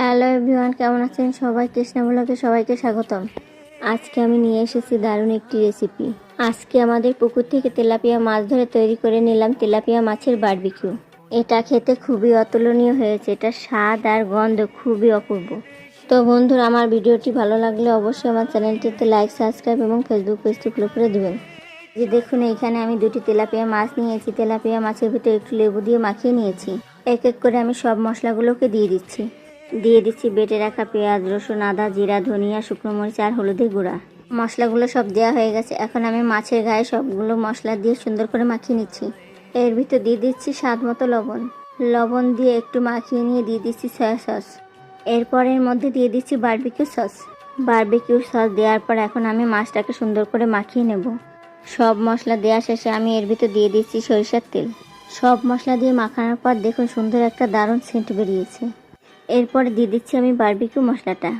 Hello everyone, কেমন আছেন সবাই? কৃষ্ণা ব্লগে সবাইকে স্বাগতম। আজকে আমি নিয়ে এসেছি দারুণ একটি রেসিপি। আজকে আমাদের পুকুর থেকে তেলাপিয়া মাছ ধরে তৈরি করে নিলাম তেলাপিয়া মাছের বারবিকিউ। এটা খেতে খুবই অতুলনীয় হয়েছে। এটা স্বাদ আর গন্ধ খুবই অপূর্ব। তো বন্ধুরা, আমার ভিডিওটি ভালো লাগলে অবশ্যই আমার চ্যানেলটিতে লাইক, সাবস্ক্রাইব এবং ফেসবুক পেজটি ফলো করে দেবেন। যে দেখুন, এখানে আমি দুটি তেলাপিয়া মাছ নিয়েছি। তেলাপিয়া মাছের ভিতরে একটু লেবু দিয়ে মাখিয়ে নিয়েছি। এক এক করে আমি সব মশলাগুলোকে দিয়ে দিচ্ছি বেটে রাখা পেঁয়াজ, রসুন, আদা, জিরা, ধনিয়া, শুকনো মরিচ আর হলুদের গুঁড়া। মশলাগুলো সব দেওয়া হয়ে গেছে। এখন আমি মাছের গায়ে সবগুলো মশলা দিয়ে সুন্দর করে মাখিয়ে নিচ্ছি। এর ভিতর দিয়ে দিচ্ছি স্বাদ মতো লবণ দিয়ে একটু মাখিয়ে নিয়ে দিয়ে দিচ্ছি সয়া সস। এরপর এর মধ্যে দিয়ে দিচ্ছি বারবিকিউ সস দেওয়ার পর এখন আমি মাছটাকে সুন্দর করে মাখিয়ে নেব। সব মশলা দেওয়া শেষে আমি এর ভিতর দিয়ে দিচ্ছি সরিষার তেল। সব মশলা দিয়ে মাখানোর পর দেখুন সুন্দর একটা দারুণ সেন্ট বেরিয়েছে। এরপরে দিয়ে দিচ্ছি আমি বারবিকিউ মশলাটা।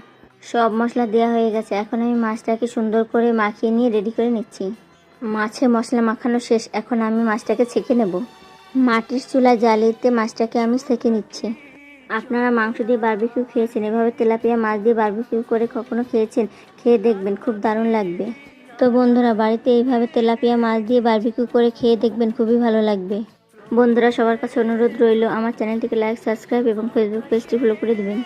সব মশলা দেওয়া হয়ে গেছে। এখন আমি মাছটাকে সুন্দর করে মাখিয়ে নিয়ে রেডি করে নিচ্ছি। মাছে মশলা মাখানো শেষ। এখন আমি মাছটাকে ছেঁকে নেব। মাটির চুলায় জ্বালিয়ে মাছটাকে আমি ছেঁকে নিচ্ছি। আপনারা মাংস দিয়ে বারবিকিউ খেয়েছেন? এভাবে তেলাপিয়া মাছ দিয়ে বারবিকিউ করে কখনো খেয়েছেন? খেয়ে দেখবেন, খুব দারুণ লাগবে। তো বন্ধুরা, বাড়িতে এইভাবে তেলাপিয়া মাছ দিয়ে বারবিকিউ করে খেয়ে দেখবেন, খুবই ভালো লাগবে। বন্ধুরা, সবার কাছে অনুরোধ রইল আমার চ্যানেলটিকে লাইক, সাবস্ক্রাইব এবং ফেসবুক পেজটি ফলো করে দেবেন।